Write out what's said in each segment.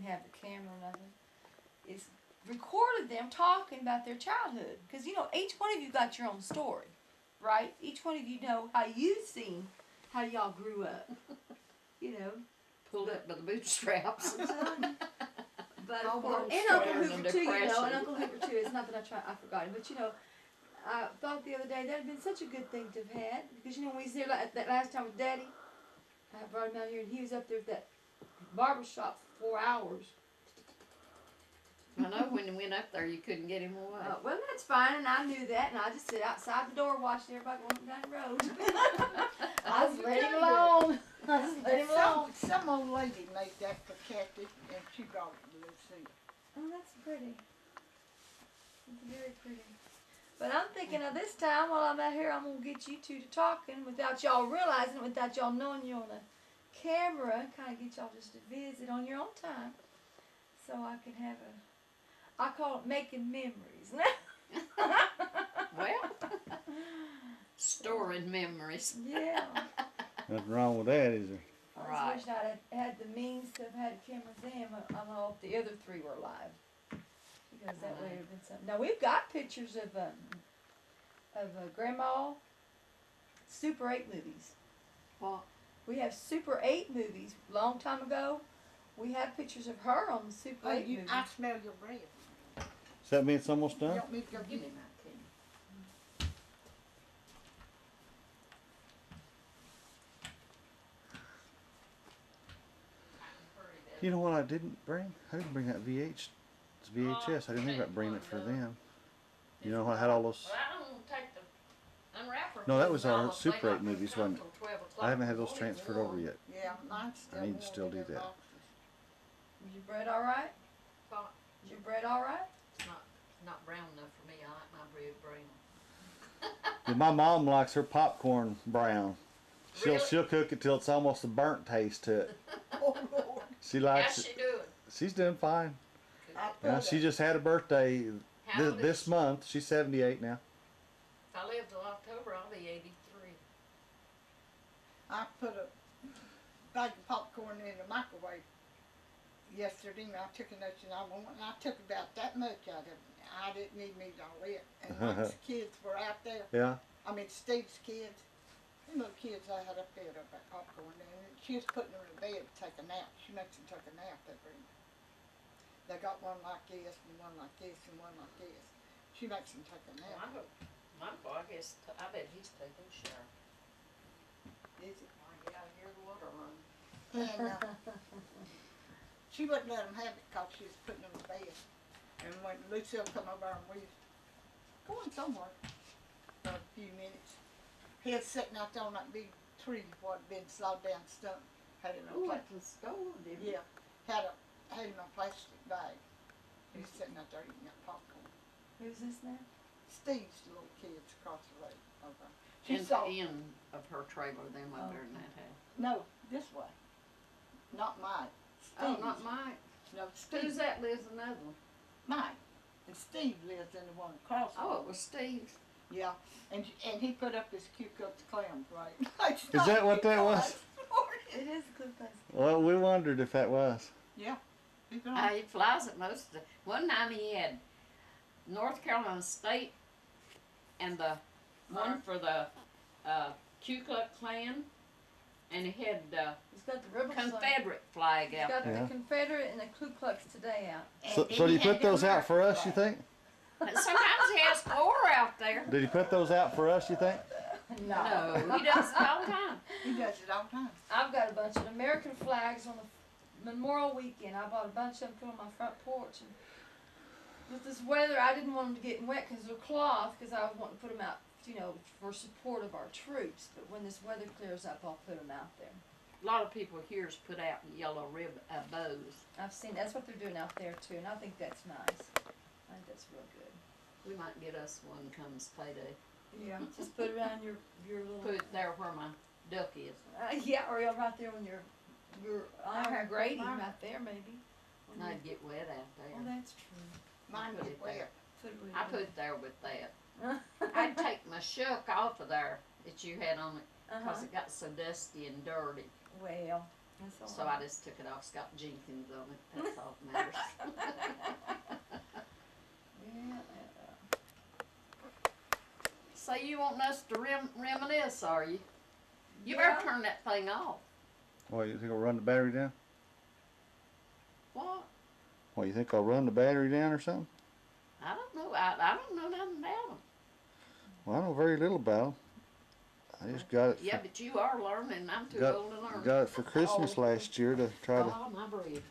didn't have the camera or nothing, is recorded them talking about their childhood. Because, you know, each one of you got your own story, right? Each one of you know how you've seen how y'all grew up, you know. Pulled up by the bootstraps. But of course, and Uncle Hoover too, you know, and Uncle Hoover too. It's not that I forgot him, but you know, I thought the other day that had been such a good thing to have had, because you know when we was there that last time with Daddy, I brought him out here and he was up there at that barber shop for 4 hours. I know when you went up there you couldn't get him away. Well, that's fine, and I knew that, and I just sit outside the door watching everybody going down the road. I just let him alone. I just let him alone. Some old lady made that for Cathy, and she brought it to Lucille. Oh, that's pretty. It's very pretty. But I'm thinking of this time while I'm out here, I'm going to get you two to talking without y'all realizing it, without y'all knowing you're on a camera, kind of get y'all just to visit on your own time. So I can have I call it making memories. Well, storing memories. Yeah. Nothing wrong with that, is there? I Right. just wish I'd had the means to have had a camera then. I don't know if the other three were alive. Because that way it would have been something. Now we've got pictures of Grandma Super 8 movies. What? We have Super 8 movies. Long time ago, we have pictures of her on the Super 8 movies. I smell your breath. Does that mean it's almost You done? want me to go get him? You know what I didn't bring? I didn't bring that It's VHS. I didn't think about bringing it for them. You know, I had all those. Well, I don't take the unwrapper. No, that was our Super 8 movies, wasn't it? I haven't had those Morning transferred over yet. Yeah, mine's still I need to still warm in do their that. boxes. Was your bread all right? Thought Is your bread all right? it's not brown enough for me. I like my bread brown. Yeah, my mom likes her popcorn brown. Really? She'll cook it till it's almost a burnt taste to it. Oh, Lord. She likes How's it. she doing? She's doing fine. I put Yeah, she just had a birthday How old is this she? month. She's 78 now. If I live till October, I'll be 83. I put a bag of popcorn in the microwave yesterday, and I took a notion and I took about that much out of it. I didn't need me to all it. And once the kids were out there, Yeah. I mean Steve's kids, them little kids I had up there about that popcorn, and she was putting them to bed to take a nap. She makes them take a nap every night. They got one like this, and one like this, and one like this. She makes them take a Well, nap. my boy, I bet he's taking a shower. Is it? I get out here the water run. And she wouldn't let them have it because she was putting them to bed. And when Lucille come over and we was going somewhere for a few minutes, he was sitting out there on that big tree what had been slowed down stump. Had it in a Ooh, plastic. at the store, did he? Yeah, had it in a plastic bag. He was sitting out there eating that popcorn. Who's this now? Steve's little kids across the road over. In She saw, the end of her trailer, them up there in that house. no, this way. Not mine. Steve's. Oh, not Mike. No, Who's Steve's. that lives another one? Mine. And Steve lives in the one across the Oh, road. it was Steve. Yeah, and he put up his Cucuts clams, right? Is that what that was? It is a good place. Well, we wondered if that was. Yeah. He's gone. He flies at most of the. One time he had North Carolina State and the one for the Ku Klux Klan, and he had He's got the rebel flag. Confederate flag He's out got there. Yeah. the Confederate and the Ku Klux today out. So do you put those out for us, you think? And sometimes he has four out there. Did he put those out for us, you think? No, he does it all the time. He does it all the time. I've got a bunch of American flags on the Memorial Weekend. I bought a bunch of them, put on my front porch. And with this weather, I didn't want them to get wet because they're cloth, because I was wanting to put them out, you know, for support of our troops. But when this weather clears up, I'll put them out there. A lot of people here's put out yellow bows. I've seen, that's what they're doing out there too, and I think that's nice. I think that's real good. We might get us one comes payday. Yeah. Just put it around your little. Put it there where my duck is. Yeah, or right there on your iron grating mine. right there maybe. And I'd get wet out Oh, there. that's true. Mine Put get it there. wet. Put it where I you put it there with that. want. I'd take my shuck off of there that you had on it because Uh-huh. it got so dusty and dirty. Well, that's all So right. I just took it off. It's got Jenkins on it. That's all. say you want us to reminisce, are you? You better turn that thing off. What, you think I'll run the battery down? What? What, you think I'll run the battery down or something? I don't know. I don't know nothing about them. Well, I know very little about them. I just got it. Yeah, but you are learning. I'm too got, old to learn. got it for Christmas last year to try to. Oh, my bread.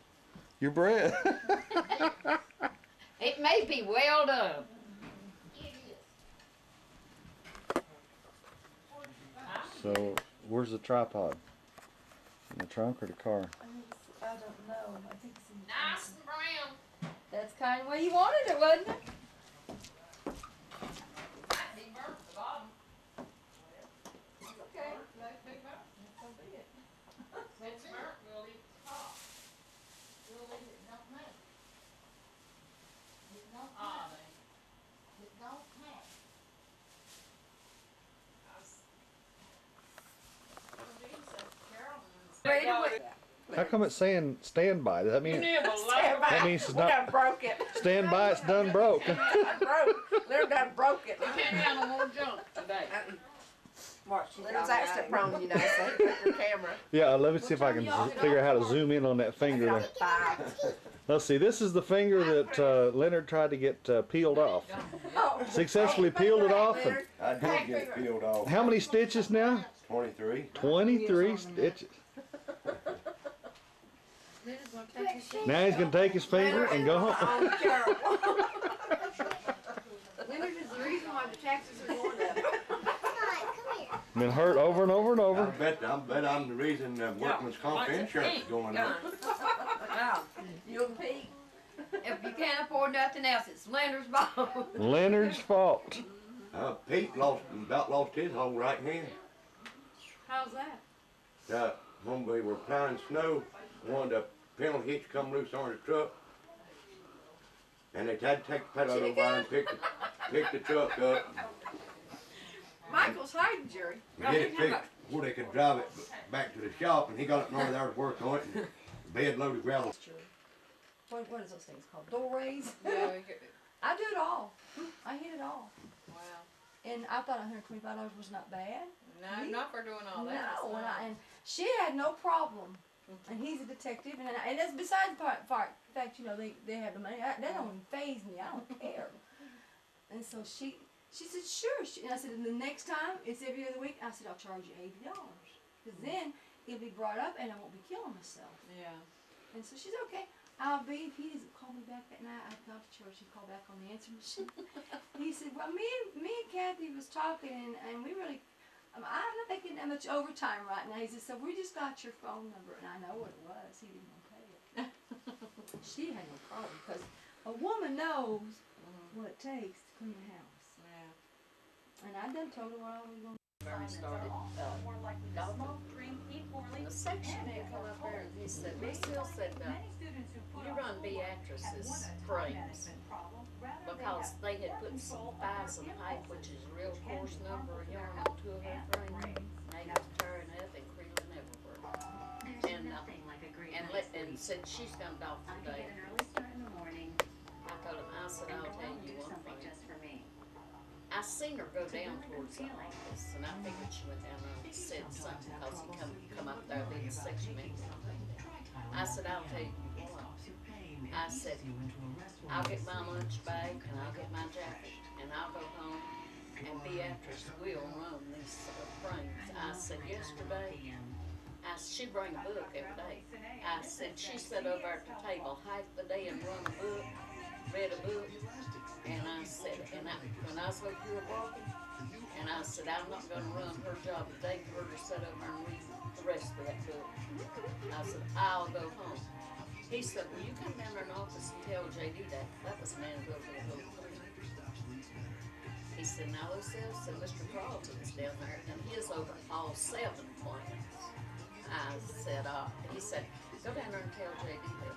Your bread. It may be well done. So, where's the tripod? In the trunk or the car? I don't know. I think it's in the Nice and brown. That's kind of the way you wanted it, wasn't it? Might be burnt at the bottom. It's okay. Might be burnt. So be it. If it's burnt, we'll leave it top. We'll leave it, don't matter. It don't Ah, matter. It don't matter. Ready to wait. How come it's saying standby? Does that mean that means it's We not done broke it. stand by? It's done broke. Done broke. Leonard done broke it. We can't have no more junk today. Leonard's accident prone, you know, so he put your camera. Yeah, let me see if I can figure out how to zoom in on that finger there. Five. Let's see. This is the finger that Leonard tried to get peeled off. Oh. Successfully peeled it off. And I did get it peeled off. how many stitches now? 23. 23 stitches. Now he's gonna take his finger and go home. Oh, terrible. Leonard is the reason why the taxes are going up. Been hurt over and over and I over. bet I'm the reason workman's comp insurance is going up. Wow. You and Pete. If you can't afford nothing else, it's Leonard's fault. Leonard's fault. Pete about lost his whole right hand. How's that? When we were plowing snow, one of the panel hitch come loose on the truck, and they had to take the pedal over and pick the truck up. Michael's hiding, Jerry. And get it fixed where they could drive it back to the shop, and he got up and over there to work on it, and bed load of gravel. What is those things called? Doorways? Yeah. I do it all. I hit it all. Wow. And I thought $125 was not bad. No, not for doing all that. No, and she had no problem. And he's a detective, and that's besides the fact, you know, they have the money. That don't even faze me. I don't care. And so she said, sure. And I said, and the next time it's every other week, I said, I'll charge you $80. Because then it'll be brought up and I won't be killing myself. Yeah. And so she's okay. I'll be, if he doesn't call me back that night, I've got to church, he called back on the answer machine. He said, well, me and Cathy was talking, and we really, I'm not making that much overtime right now. He said, so we just got your phone number, and I know what it was. He didn't want to pay it. She had no problem, because a woman knows what it takes to clean a house. Yeah. And I done told her what I was going to do. Started the section man come up there and he said, Lucille said, you run Beatrice's frames because they had put some Bison pipe, which is a real coarse number of yarn on two of her frames. They was tearing up and creaming everywhere. And said she's come off today. I told him, I said, I'll tell you one thing. I seen her go down towards the office, and I figured she went down there and said something because he come up there leading the section meeting. I said, I'll tell you what. I said, I'll get my lunch bag and I'll get my jacket and I'll go home and Beatrice will run these frames. I said, yesterday, she bring a book every day. I said, she sat over at the table half the day and run a book, read a book. And I said, when I was over here walking, and I said, I'm not going to run her job today for her to sit over and read the rest of that book. I said, I'll go home. He said, well, you come down there in the office and tell JD that. That was a man who over there who He said, now Lucille said, Mr. Carlton's down there, and he is over all 7 plants. I said, he said, go down there and tell JD that.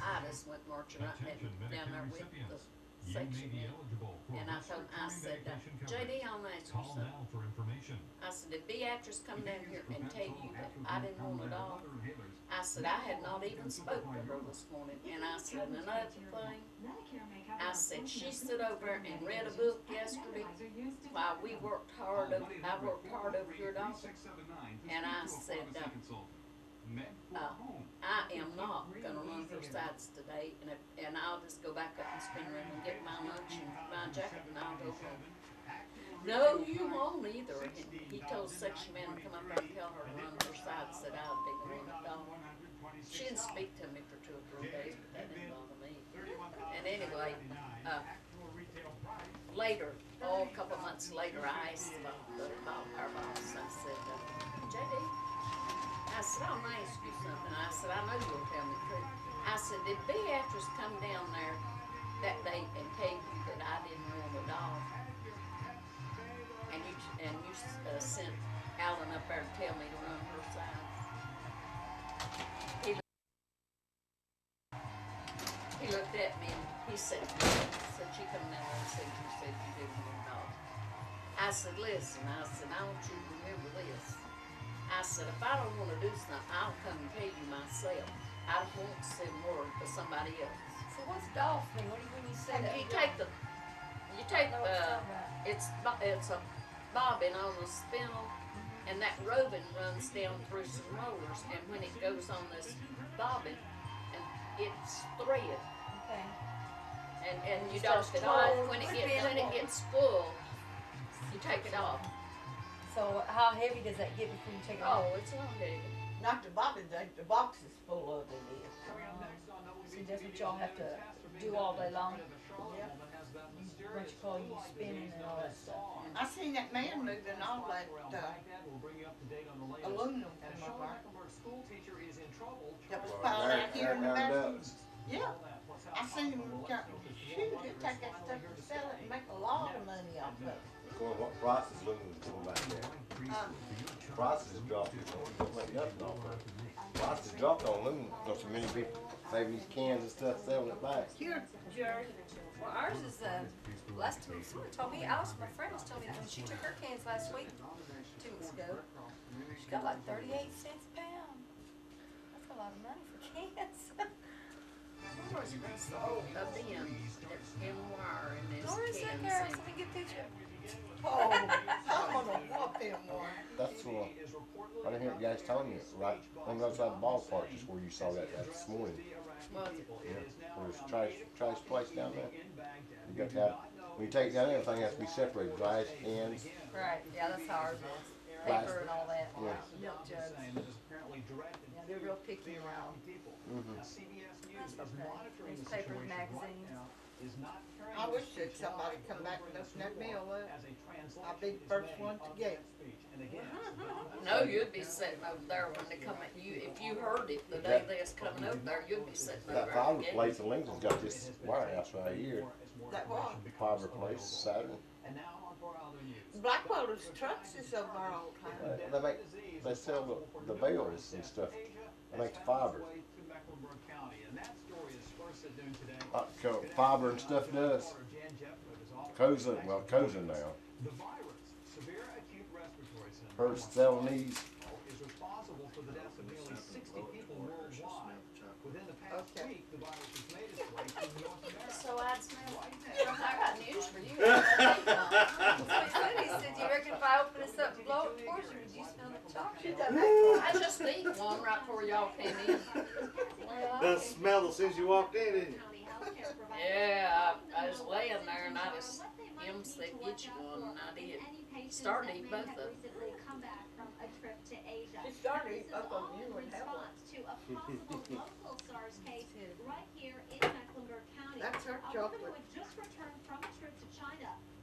I just went marching right down there with the section in. And I told him, I said, JD, I'll ask you something. I said, did Beatrice come down here and tell you that I didn't want it all? I said, I had not even spoke to her this morning. And I said, another thing, I said, she stood over and read a book yesterday while we worked hard over, I worked hard over your daughter. And I said, I am not gonna run her sides today, and I'll just go back up and spin room and get my lunch and my jacket and I'll go home. No, you won't either. And he told section man to come up there and tell her to run her sides that I'd be the one that don't. She didn't speak to me for 2 or 3 days, but that didn't bother me. And anyway, later, a couple months later, I asked our boss, I said, JD, I said, I'm gonna ask you something. I said, I know you'll tell me the truth. I said, did Beatrice come down there that day and tell you that I didn't want a dog? And you sent Alan up there to tell me to run her side. He looked at me and he said, she come down there and said you didn't want a dog. I said, listen, I want you to remember this. I said, if I don't want to do something, I'll come and tell you myself. I don't want to send word to somebody else. So what's dolphin? When you say that? You take it's a bobbin on a spindle, and that roving runs down through some rollers, and when it goes on this bobbin, and it's thread. Okay. And you doff it off. When it gets full, you take it off. So how heavy does that get before you take it off? Oh, it's not heavy. Not the bobbin, the box is full of it is. See, that's what y'all have to do all day long. Yeah. What you call you spinning and all that stuff. I seen that man moving all that aluminum from over there. That was piled out here in the back. Yeah. I seen him shoot it, take that stuff and sell it and make a lot of money off of it. What price is aluminum going back there? Prices dropped. Don't make nothing off of it. Prices dropped on aluminum. Not so many people saving these cans and stuff, selling it back. Here, Jerry. Well, ours is last time someone told me, Alice, my friend, was telling me when she took her cans last week, 2 weeks ago, she got like 38 cents a pound. That's a lot of money for cans. A bin in wire in this Where is that, can. Garrett? Let me get a picture. oh, I'm gonna walk them one. That's what I didn't hear you guys telling you. Right on the other side of the ballpark is where you saw that this morning. Was Yeah. There's trash place down there. You got to have, when you take it down there, everything has to be separated. Trash, cans. Right, yeah, that's how ours is. Paper and all that. Milk jugs. Yeah, they're real picky around. Newspapers, magazines. I wish that somebody come back and open that mill up. I'll be the first one to get it. No, you'd be sitting over there when they come at you. If you heard it the day they was coming over there, you'd be sitting over That there. fiber getting place in Lincoln's got this warehouse right here. That was. Fiber place, Saturn. Blackwelder's trucks is over there all the time. They sell the bales and stuff. They make the fiber. Fiber and stuff does. Koza now. Her selling these. Okay. So I'd smell. I got news for you. He said, you reckon if I open this up and blow it towards you, would you smell the chocolate? I just ate one right before y'all came in. The smell as soon as you walked in, didn't you? Yeah, I was laying there and I just, him said, get you one, and I did. Started to eat both of them. She started to eat up on you and have one. That's her chocolate.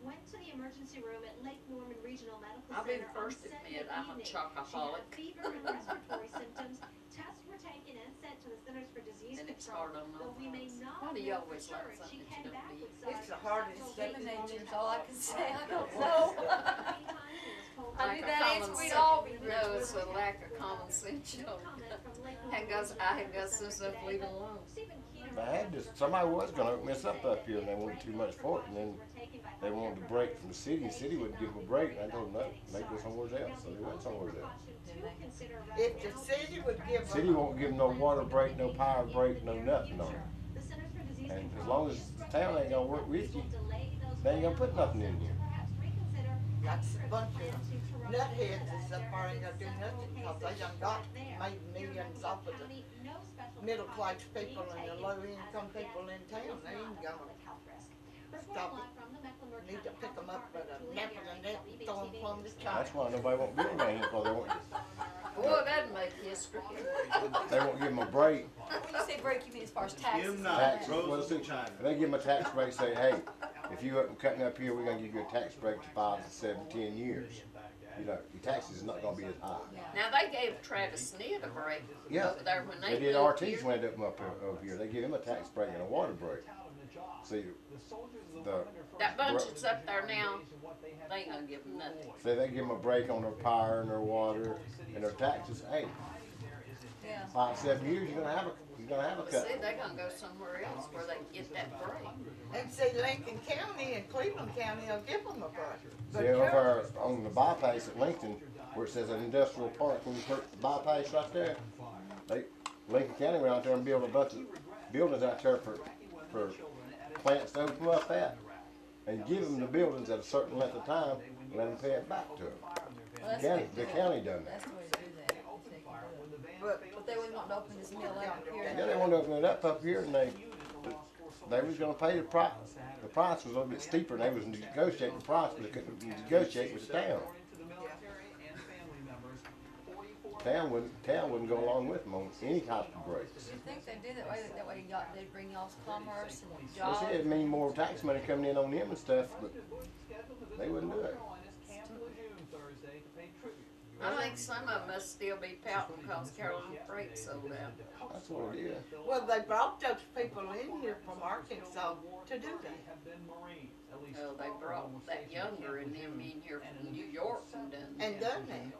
Went to the emergency room at Lake Norman Regional Medical I'll be Center the first to on admit Sunday I'm a evening. chocoholic. She had fever and respiratory symptoms. Tests were taken and sent to the Centers for Disease And it's Control. hard on Though we may not Why do you know for always sure like if she something came you back don't with eat? It's the hardest thing. Human nature is all I can say. I don't So, know. meantime, he was told I by knew Like a that common answer we'd sense. all be No, it's a lack of common sense, you know. comment from Lake I Norman had got Regional sense enough to leave it alone. Stephen Keener I had to somebody was gonna open this up here, and they wanted too much for it, and then they wanted to break from the city. The city wouldn't give them a break, and I told them no, they go somewhere else. So they went somewhere else. If the city would give The city them, won't give them no water break, no power break, no nothing on it. And as long as the town ain't gonna work with you, they ain't gonna put nothing in you. that's a bunch of nutheads is up there ain't gonna do nothing, because they done got made millions off of the middle class people and the low income people in town. They ain't gonna stop it. Need to pick them up with a nap in the neck and throw them plumb to China. That's why nobody won't build around here, because they won't. Boy, that'd make history. They won't give them a break. When you say break, you mean as far as taxes? Give them Tax, not. well, see, they give them a tax break, say, hey, if you up and cutting up here, we're gonna give you a tax break for 5 to 7, 10 years. You know, your taxes is not gonna be as high. Now, they gave Travis Sneed a break Yeah, over there when they they did moved RT's here. went up over here. They give him a tax break and a water break. See, That bunch that's up there now, they ain't gonna give them nothing. say they give them a break on their power and their water and their taxes. Hey, Yeah. 5, 7 years, you're gonna have a But see, cut. they're gonna go somewhere else where they can get that break. And see, Lincoln County and Cleveland County will give them a break. But See, over on the bypass at Lincoln, where it says an industrial park, when you put the bypass right there, Lincoln County went out there and built a bunch of buildings out there for plants to open up at, and give them the buildings at a certain length of time, and let them pay it back to them. Well, The county done that. That's the way to do that. if they can do it. But they wouldn't want to open this mill up here. Yeah, they wanted to open it up here, and they was gonna pay the price. The price was a little bit steeper, and they was negotiating the price, but they couldn't negotiate with the town. Town wouldn't go along with them on any type of breaks. Do you think they did that way? That way they'd bring y'all's commerce and Well, jobs? see, it'd mean more tax money coming in on them and stuff, but they wouldn't do it. I think some of them must still be pouting because Carolina Freight sold out. That's what it is. well, they brought those people in here from Arkansas to do that. Oh, they brought that younger and them in here from New York and done And that. done that.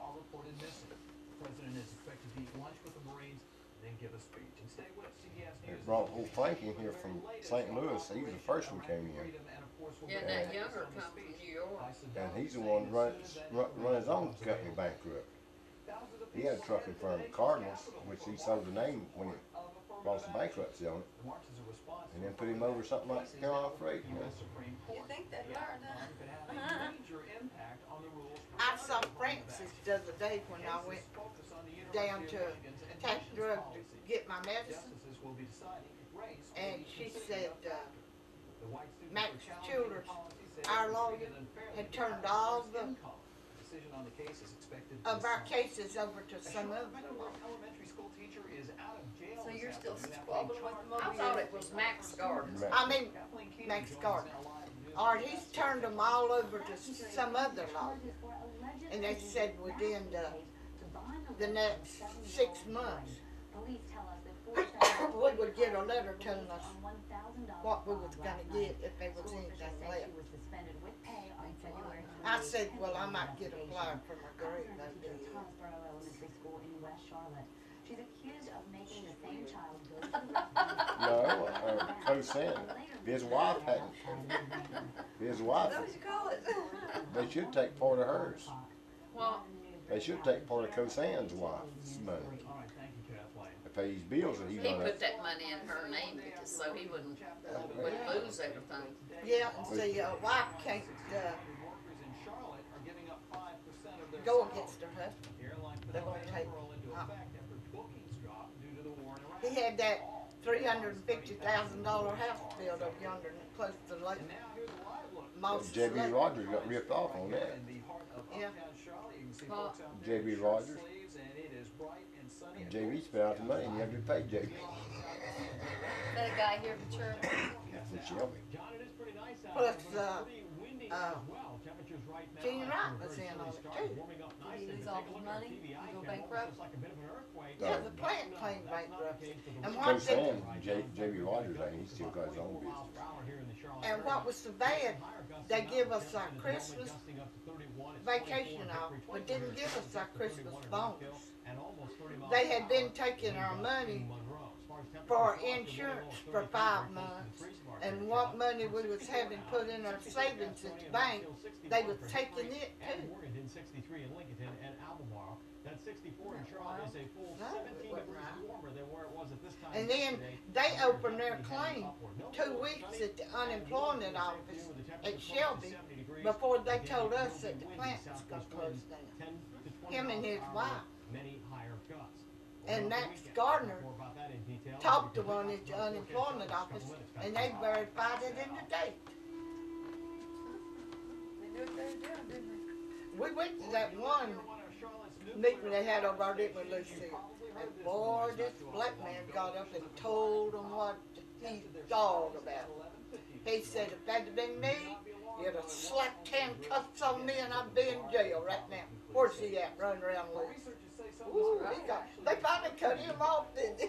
President is expected to eat lunch with the Marines, then give a speech. And stay with CBS They News. brought old Frankie in here from St. Louis. He was the first one came in. Yeah, and that younger come from New York. And he's the one run his own company bankrupt. He had a trucking firm, Cardinals, which he sold the name when he lost the bankruptcy on it. And then put him over something like Carolina Freight. You know. You think they'd learn, huh? I saw Francis the other day when I went down to Tax Drug to get my medicine, and she said, Max Childers, our lawyer, had turned all of our cases over to some other lawyer. So you're still squabbling with them I over thought here? it was Max Gardner. I mean, Max Gardner. Or he's turned them all over to some other lawyer. And they said within the next 6 months, we would get a letter telling us what we was gonna get if there was anything left. I said, well, I might get a flyer for my grave. She's accused of making the same child go to the No, co-sin. His wife hadn't. His wife, Is that what you call it? they should take part of hers. Well, They should take part of Cosan's wife's money. To pay his bills that he he done put up. that money in her name because so he wouldn't lose everything. Yeah, and see, a wife can't go against her husband. They won't take He had that $350,000 house built up yonder close to the lake. Moss J.B. Lake. Rogers got ripped off on that. Yeah. Well, J.B. Rogers. J.B. spent out the money and you have to pay J.B. That guy here from church. From Shelby. Plus, Gene Wright was in on it too. Did he lose all his money? He go bankrupt? Yeah, the plant claimed bankruptcy. And what they, Cosan, J.B. Rogers, he still got his own business. and what was so bad, they give us our Christmas vacation off, but didn't give us our Christmas bonus. They had been taking our money for insurance for 5 months, and what money we was having put in our savings at the bank, they was taking it too. Morganton, 63 in Lincoln, and Albemarle. That 64 in Charlotte is a full No, 17 it wasn't degrees right. warmer than where it was at this time. And then they opened their claim 2 weeks at the unemployment office at Shelby before they told us that the plant was gonna close down. Him and his wife. Many higher gusts. And Max Gardner talked to one at the unemployment office, and they verified it in the date. They knew what they were doing, didn't they? We went to that one meeting they had over there with Lucille, and boy, this black man got up and told them what he thought about it. He said, if that had been me, you'd have slapped 10 cuffs on me and I'd be in jail right now. Where's he at, running around loose? Ooh, they finally cut him off, didn't they?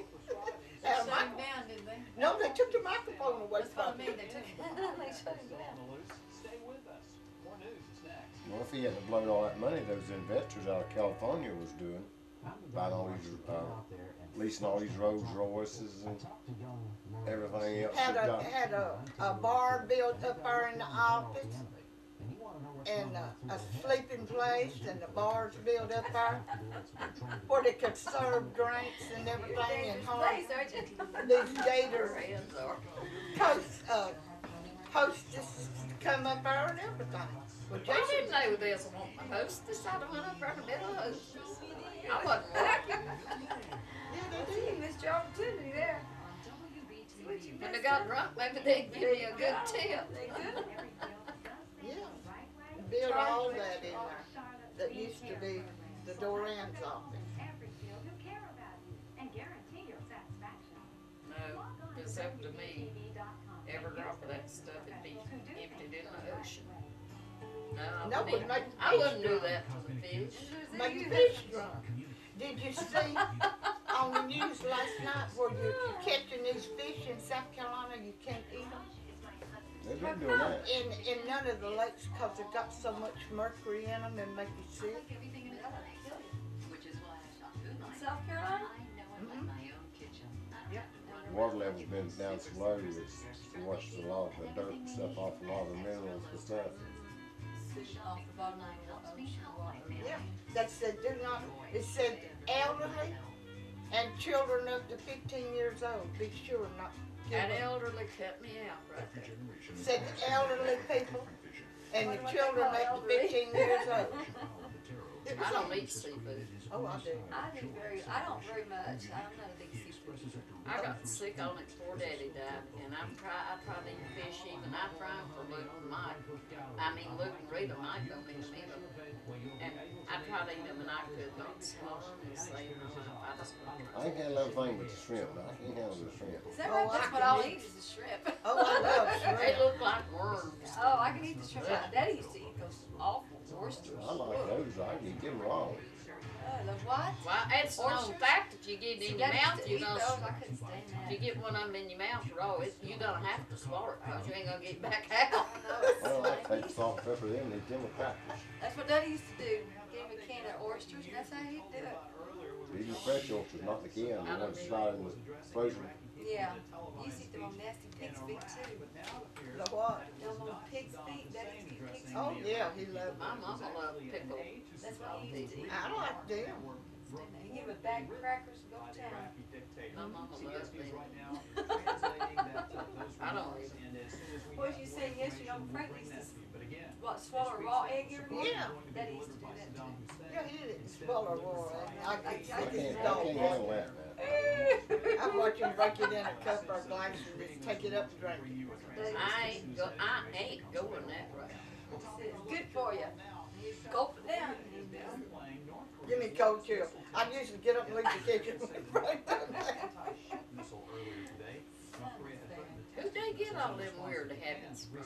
They shut him down, didn't they? No, they took the microphone away That's what I from mean, him. they took they shut him down. Stay with us. More news is next. Well, if he hadn't blown all that money those investors out of California was doing, buying all these, leasing all these Rolls Royces and everything else. Had they've a got. had a bar built up there in the office, and a sleeping place, and the bars built up there where they could serve drinks and everything, and Place, aren't you? these gators, hostess come up there and everything. Well, I Jason, didn't know this one. The hostess, I went up there in the middle of hostess. I wasn't working. yeah, they You did. missed your opportunity there. When they got drunk, maybe they'd give me a good tip. They could. Yeah, built all that in there. That used to be the Doran's office. No, it's up to me. Every drop of that stuff would be emptied in the ocean. No, No, I wouldn't, make I wouldn't do that to the fish. Make fish drunk. Did you see on the news last night where you're catching these fish in South Carolina, you can't eat them? They've been doing that. In none of the lakes because they've got so much mercury in them and make you sick. South Carolina? Water level's been down so low, it's washed a lot of the dirt and stuff off, a lot of the minerals and stuff. Off the bottom of the ocean water. Yeah, that said do not, it said elderly and children up to 15 years old, be sure not to give That them. elderly cut me out right there. Said the elderly people and the children up to 15 years old. It was I don't on- eat seafood. Oh, I do. I don't very much. I'm not a big seafood. I got sick on it before Daddy died, and I tried to eat fish even. I tried for Luke and Mike. I mean, Luke and Rita Mike don't eat them either. And I tried to eat them and I could not swallow them and save my life. I just I ain't handle everything but the shrimp, but I can't handle the shrimp. Is that Oh, right? I That's what can I'll eat- eat is the shrimp. Oh, I love They shrimp. look like worms. Oh, I can eat the shrimp. My daddy used to eat those awful oysters. I like those, I can get them raw. The what? Well, it's a known Oysters? fact that you get it in your Daddy mouth, used to you're eat gonna, those. I couldn't stand if that. you get one of them in your mouth raw, you're gonna have to swallow it, cause you ain't gonna get it back out. Well, I take salt and pepper them and eat them with crackers. That's what daddy used to do. Give me a can of oysters, and that's how he'd do it. These are fresh oysters, not the canned, the ones slide in the frozen. Yeah. You used to eat them on nasty pig's feet too. The what? Them on pig's feet. Daddy used to eat pig's feet. Oh, yeah, he loved My them. mama loved pickle. That's what he used to eat. I like them. He give him a bag of crackers and go to town. My mama loved them. I don't eat What you saying yesterday on Frankie used to what, swallow a raw egg every morning? Yeah. Daddy used to do that too. Yeah, he didn't swallow raw. I I just can't don't handle want that, it. man. I watch him break it in a cup or glass and just take it up and drink it. I ain't going that way. It's good for you. Gulp it down. Give me cold chill. I usually get up and leave the kitchen with break Who'd they get all them weird habits from?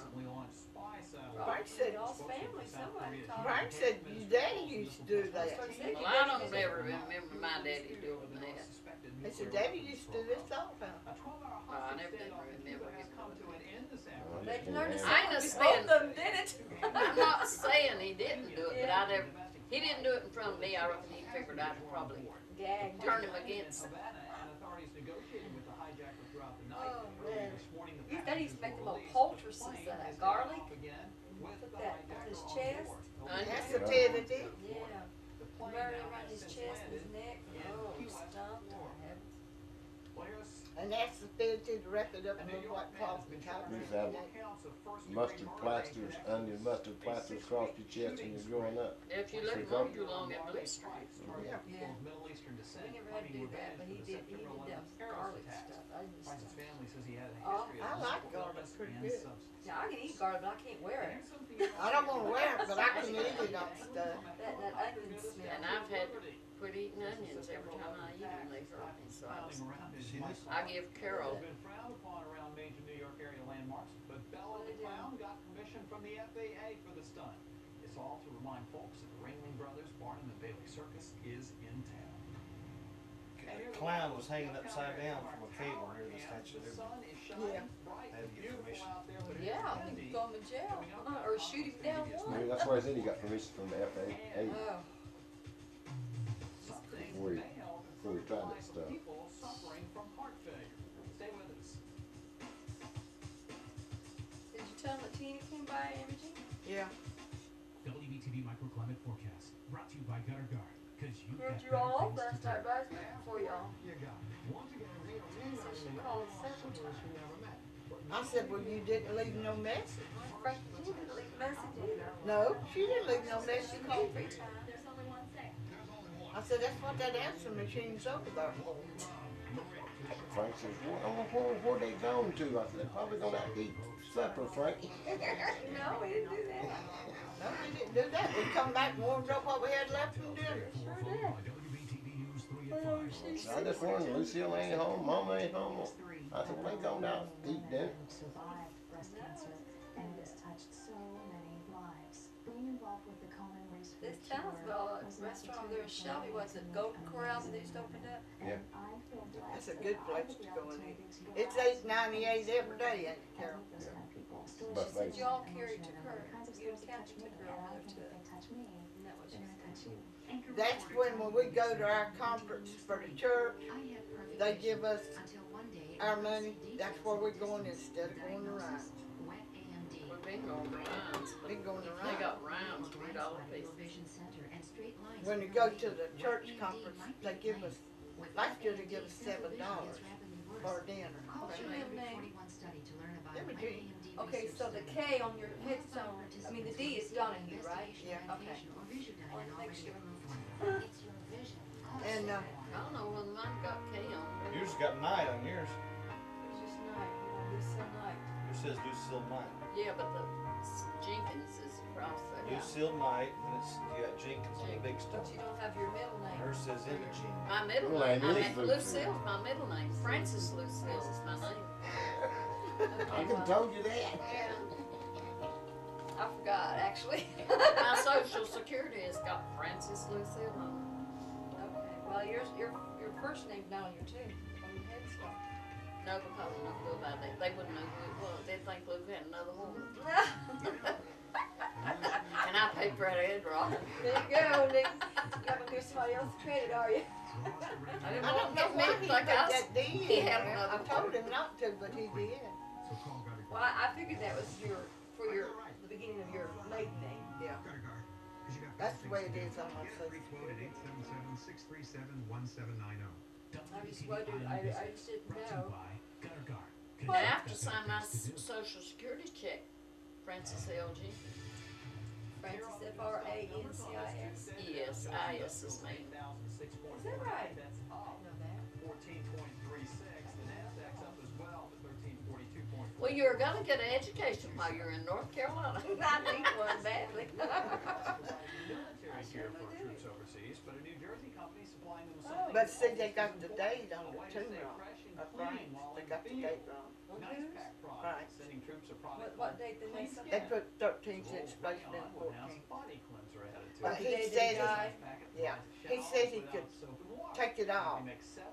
Frank said, Y'all's family, somebody taught Frank said your daddy used to do that. Well, I don't ever remember my daddy doing that. He said, Daddy used to do this all the time. I never did remember him. They can learn to I ain't a both spin. of them did it. I'm not saying he didn't do it, but I never, he didn't do it in front of me. I reckon he figured I'd probably Gag. turn him against him. Oh, Earlier man. this morning, the They used to make them old Packers poultices plane of that has garlic. taken off again with Put the that on linebacker his on chest. board. That's Yeah. a pedity. Yeah. The plane Bury now around has his since chest and his landed neck. in Oh, Key West, stumped. Florida. Heavens. Players And that's the pedity to wrap it up A in New a York white man cloth has been and charged tie Used it to around have his neck. counts of first-degree mustard murder plasters, in onion mustard plasters across your chest when you're growing up. If you Sure, live come. long too long in Blue Street. Yeah. People of Middle Eastern descent We never had to claiming do that, revenge but he for the did September that 11th terrorist garlic attacks. stuff. I used Price's to. family says he had a Oh, history I of like mental garlic illness pretty and good. substance Yeah, I can eat garlic, but I can't wear it. abuse. Something else I don't wanna wear it, but I can eat it on stuff. That onion smell. And I've had to quit eating onions every time I eat them. They hurt me. So rattling around his muscle. I give Carol. Has been frowned upon around major New York area landmarks, but Bella the Clown got permission from the FAA for the stunt. It's all to remind folks that the Ringling Brothers Barnum and Bailey Circus is in town. The clown was hanging upside down from a cable near the Statue The of sun Liberty. is shining Yeah. bright Had to and get beautiful permission. out there, but Yeah, it's he windy. could throw him in jail. Or shoot him down Maybe one. that's why he said he got permission from the FAA Oh. Something Before he- may help before he improve tried the that life of stuff. people suffering from heart failure. Stay with us. Did you tell him that Tina came by, Emmagene? Yeah. WBTV microclimate forecast brought to you by Gutter Guard. Cause you Heard got you all better off things last to night, do. but I was waiting for y'all. You got it. Want to get a real So she called several times. I said, well, you didn't leave no message. Frankie, she didn't leave a message either. No, she didn't leave no message. She called 3 times. I said, that's what that answer machine's over there. Frank says, where they gone to? I said, they're probably gonna have to eat supper, Frankie. No, we didn't do that. No, we didn't do that. We come back and warmed up what we had left from dinner. Sure did. WBTV News 3 at Oh, 5. she's I just wondered, Lucille ain't home, Mama ain't home. I said, they gone down to eat dinner. Survived breast cancer, and it has touched so many lives. Being involved with the Common Race for This the Cure Townsville was restaurant over there in necessary Shelby, for was it me Golden and Corrals that amazing just opened up? and Yeah. I feel blessed That's a that good I place had to the go and opportunity eat. to go It's out $8.98 every day, ain't it, and Carol? meet those kind of people. But She said they- y'all Emotion carried and took all her. kinds of You and stuff that Cathy touch took me, her and I over think there if to they touch me, Isn't that what she they're gonna touch said? you. That's when we go to our conference for the church, they give us our money. That's where we're going instead of going to Ryan's. We've been going to Ryan's, but Been going to they Ryan's. got rounds, $3 piece. When we go to the church conference, they give us, last year they give us $7 for dinner. What's your middle name? Emmagene. Okay, so the K on your headstone, I mean the D is Donahue, right? Yeah. Okay. Wanted to make sure. And, I don't know when mine got K on it. Yours got Knight on yours. It's just Knight, you know, Lucille Knight. Yours says Lucille Knight. Yeah, but the Jenkins is across there. Lucille Knight, and it's, you got Jenkins on the big But stone. you don't have your middle name. Hers says Emmagene. My middle Well, name, it is Lucille. Lucille's my middle name. Francis Lucille is my name. I could have told you that. I forgot, actually. My social security has got Francis Lucille on it. Okay, well, your first name's down here too, on your headstone. No, because no clue about it. They wouldn't know who it was. They'd think Luke had another woman. And I paid for that head rock. There you go, Nick. You're gonna give somebody else the credit, are you? I didn't I want don't to know get why me he like put I that D in he had there. another I told him not to, but he did. Well, I figured that was the beginning of your maiden name. Yeah. That's the way it is on my social security. I just wondered, I just didn't know. I have to sign my social security check. Francis LG. Francis, F-R-A-N-C-I-S. Yes, I.S. is me. Is that right? I didn't know that. 14.36. The Nasdaq's up as well to 1342. Well, you're gonna get an education while you're in North Carolina. I need one badly. Military sure gear for do. troops overseas, but a New Jersey company supplying them with Oh. something. But see, they got the date on the Way to tomb stay wrong. fresh and Of clean Ryan's. while They in got the the field. date wrong. Nice pack product, Right. sending troops a product. What date did they say? They put 13 cents place in 14. Body cleanser ahead of But The he day they said, died? yeah, he said he could take it off,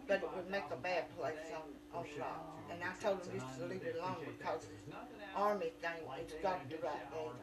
but it would make a bad place on lot. And I told him just to leave it alone because the Army thing, it's got the right date on it.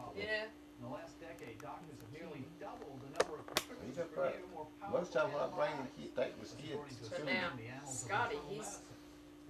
problem. Yeah. In the last decade, doctors have nearly doubled the number of prescriptions He's a for threat. new, more powerful Most times when I bring the kid, take with kids to So school, now, Scotty, he's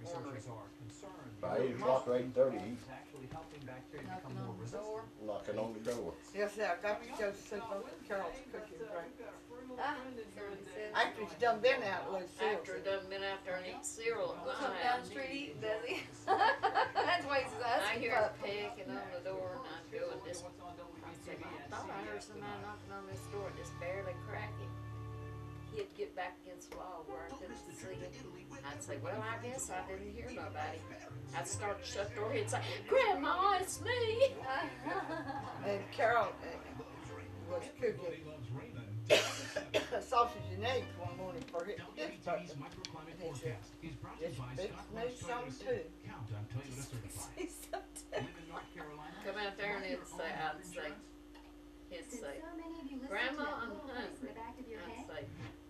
Researchers are concerned by 8 o'clock or 8:30, he's it's actually helping bacteria knocking become more on the resistant. door. knocking on the door. Yes, I got to go sleep over at Carol's cooking breakfast. Somebody said. After he's done been out, Lucille. After he done been out there and eat cereal at my Come down the house. street eating, does he? That's why he says, I that's hear him picking on the door and I'd go and just, I said, I thought I heard somebody knocking on this door and just barely crack it. He'd get back against the wall where I couldn't see him. I'd say, well, I guess I didn't hear nobody. I'd start to shut the door, he'd say, Grandma, it's me. And Carol was cooking sausage and eggs one morning for his breakfast. And he said, "This big news something too." He's so dead. Come out there and he'd say, he'd say, Grandma, I'm hungry. I'd say,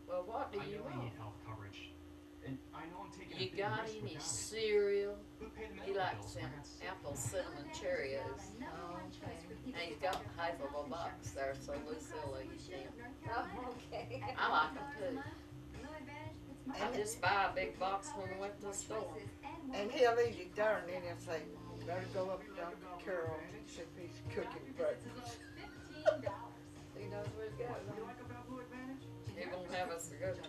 well, what do I you know I want? need health coverage, and I know I'm taking You a big got risk any without it. cereal? Who paid the He medical likes bills? them I got sick. apple cinnamon Cheerios. And he's got half of a box there, so Lucille will eat them. Oh, okay. I like them too. I just buy a big box when I went to the store. And he'll eat it there and then he'll say, better go up down to Carol and see if he's cooking breakfast. He knows where to go. He won't have us to go to.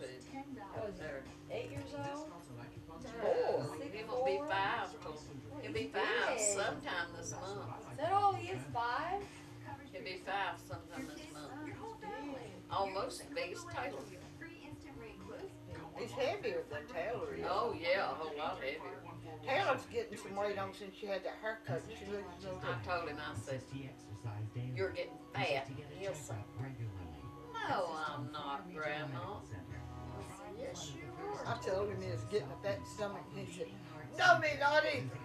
What was There. 8 years old? Oh. He won't be 5 till, he'll be 5 sometime this month. Is that all he is, 5? He'll be 5 sometime this month. Almost as big as Taylor. He's heavier than Taylor is. Oh yeah, a whole lot heavier. Taylor's getting some weight on since she had that haircut. She looks a little I told him, I said, you're getting fat. He'll say, no, I'm not, Grandma. I said, yes, you I are. told him he was getting a fat stomach and he said, no, me not either.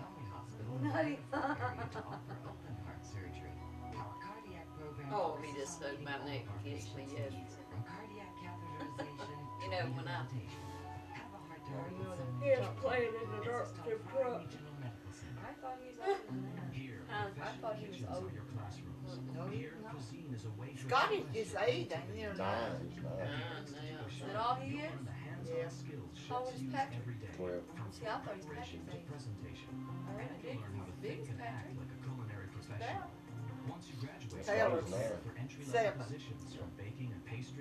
Oh, he just hugged my neck and kissed me yesterday. You know, when I He's playing in the dark to front. I thought he was older than that. I thought he was older. Scotty's just 8, ain't he? Or 9? 9, 9, Is that all he is? Yeah. How old is Patrick? 12. See, I thought he was Patrick's age. I heard the big, big as Patrick. Yeah. Taylor's Taylor's 7.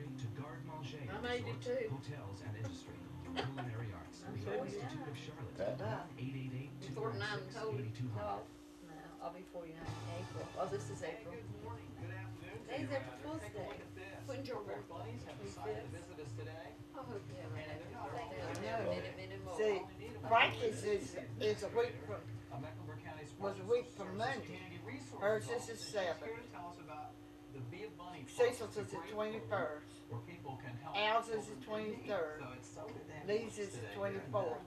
I'm 82. That, 49 told him. No, I'll be 49 in April. Oh, this is April. Today's April Fool's Day. When's your birthday? 25th. I hope you have a happy birthday. Many more. See, Frankie's is a week from, was a week from Monday. Hers is the 7th. Cecil's is the 21st. Al's is the 23rd. Lee's is the 24th.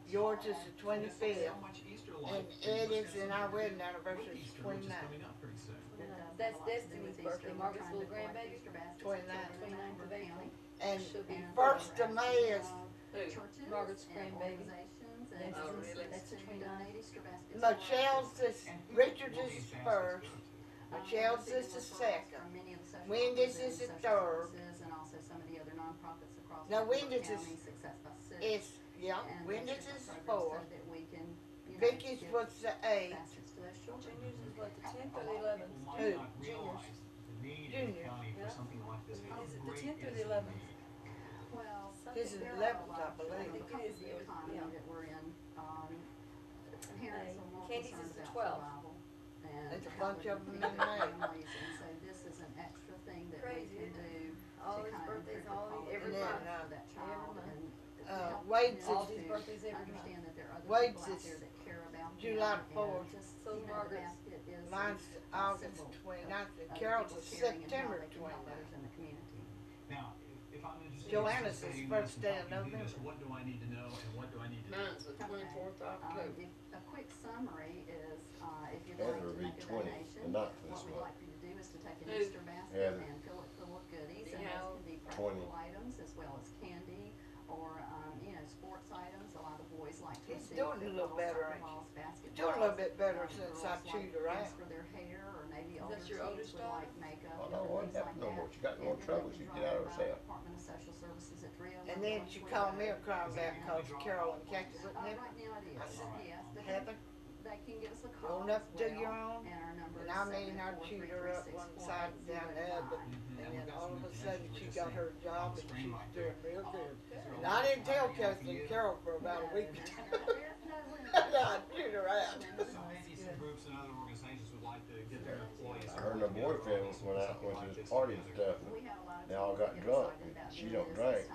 Yours is the 25th. And Eddie's and our wedding anniversary is 29th. That's Destiny's birthday. Margaret's little grandbaby. 29th. 29th of April. And She'll be 1st of May is Who? Margaret's grandbaby. Oh, really? That's the 29th. Michelle's is, Richard's is the 1st. Michelle's is the 2nd. Wendy's is the 3rd. No, Wendy's is, yeah, Wendy's is the 4th. Vicky's was the 8th. Junior's is what, the 10th or the 11th? Who? Junior's. Junior. Is it the 10th or the 11th? This is 11th, I believe. It is, yeah. Candy's is the 12th. There's a bunch of them in May. Crazy, isn't it? All his birthdays, every And then, month. Every month. Wade's All is, his birthdays every month. Wade's is July 4th. So Margaret's. Mine's August 29th. And Carol's is September 29th. Now, if I'm interested Joanna's in is saying, first day of talking to you, November. so what do I need to know and what do I need to do? Mine's the 24th of October. A quick summary is, if you'd Heather like to will be make a 20, donation, and not for what this we'd month. like for you to do is to take an Who? Easter basket Heather. and fill it full of goodies, and Yeah. those can be 20. practical items as well as candy or, sports items. A lot of boys like to He's receive doing a little football, better, soccer ain't he? balls, basketballs. Doing a little bit better Girls since I like chewed her things out. for their hair, or maybe older That's your kids oldest would daughter? like makeup. I don't know what things like happened no that. more. She got in more And trouble. then She we get out of brought herself. Department of Social And then she called me a crying back because Carol and Cathy wouldn't have it. I said, Heather, old enough to do your own. And I mean, I chewed her up one side and down the other. And then all of a sudden she got her job and she was doing real good. And I didn't tell Cathy and Carol for about a week. I chewed her out. Groups and other organizations would like to get their employees. Her and her boyfriend went to this party and stuff, and they all got drunk, and she don't drink,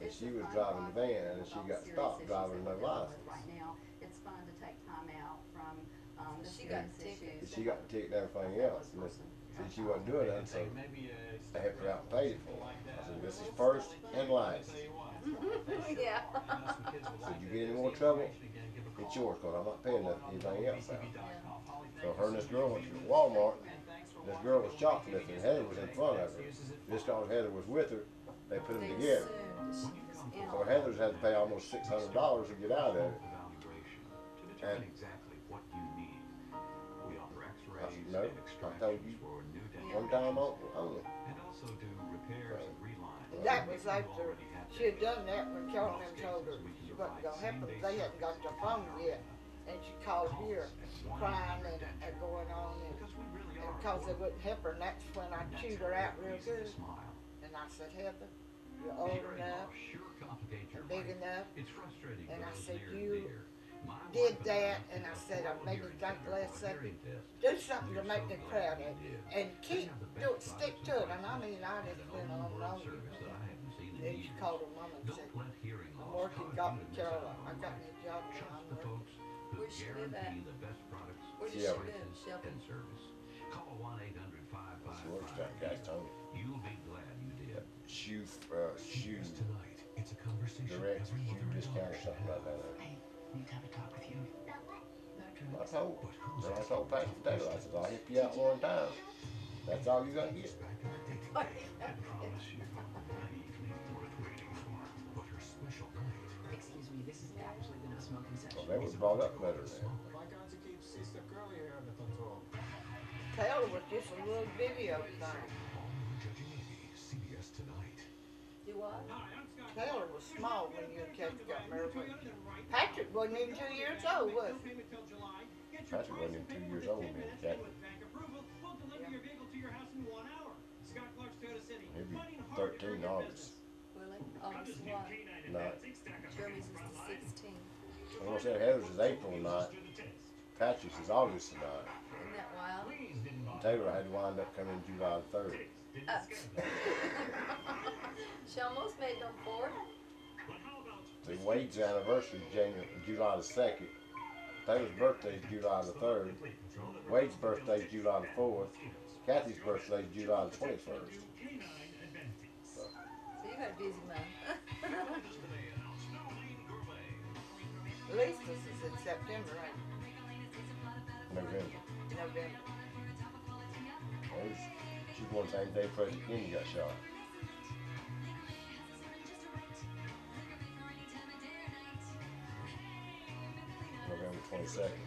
and she was driving the van, and she got stopped driving no license. She got a ticket. And she got the ticket and everything else, and said she wasn't doing that, so they helped her out and paid it for her. I said, this is first and last. Yeah. Said, you get any more trouble, it's yours, because I'm not paying anything else out. So her and this girl went to Walmart. This girl was shoplifting, and Heather was in front of her. Just because Heather was with her, they put them together. So Heather's had to pay almost $600 to get out of it. And I said, no, I told you one time only. That was after she had done that when Carol and them told her she wasn't going to help them. They hadn't got their phone yet. And she called here crying and going on. And because they wouldn't help her, and that's when I chewed her out real good. And I said, Heather, you're old enough and big enough. And I said, you did that, and I said, I made me think last second. Do something to make me proud of you. And stick to it. And I mean, I just went on and on. Then she called her mom and said, I'm working, got me Carol. I got me a job and I'm working. Where's she live at? Where does she Shelby. live? Shelby. She works down Gastonia. Shoe direct, shoe discount or something like that. I told Patricia Taylor, I said, I'll help you out one time. That's all you're gonna get. Excuse me, this is actually the no smoking section. Well, they were brought up better than Taylor was just a little video thing. Do what? Taylor was small when you and Cathy got married. Patrick wasn't even 2 years old, was he? Patrick wasn't even 2 years old when me and Cathy. He'll be 13 in August. Really? August what? Night. Jeremy's is the 16th. I was gonna say Heather's is April night. Patrick's is August night. Isn't that wild? And Taylor had to wind up coming July 3rd. She almost made them 4. See, Wade's anniversary is July the 2nd. Taylor's birthday is July the 3rd. Wade's birthday is July the 4th. Cathy's birthday is July the 21st. So you had a busy month. Lisa's is in September, right? November. November. She's born the same day President Kennedy got shot. November 22nd.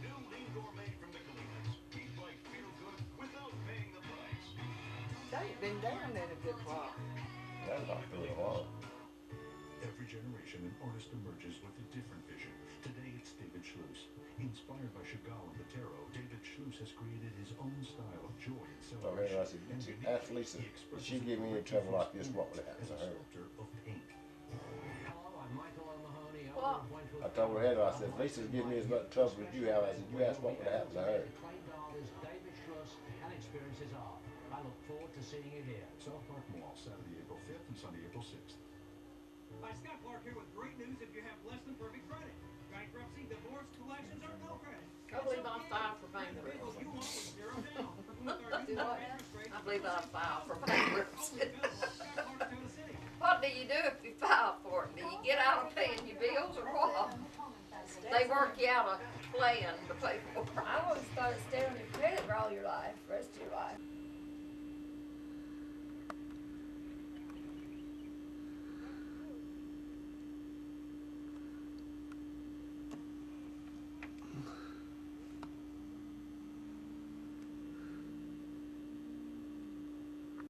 They've been down there a good while. That was about 3 a while. Every generation, an artist emerges with a different vision. Today, it's David Schluss. Inspired by Chagall and Botero, David Schluss has created his own style of joy and So celebration. I said, ask Lisa, if she give me any trouble like this, what would happen to her? Well, I told her Heather, I said, if Lisa's giving me as much trouble as you have, I said, you ask what would happen to her. I look forward to seeing you here. South Park Mall, Saturday, April 5th and Sunday, April 6th. Hi, Scott Clark here with great news if you have less than perfect credit. Bankruptcy, divorce, collections, or no credit. I believe I filed for bankruptcy. do what now? I believe I filed for bankruptcy. What do you do if you file for it? Do you get out of paying your bills or what? They work you out a plan to pay for it. I always thought it stayed on your credit for all your life, rest of your life.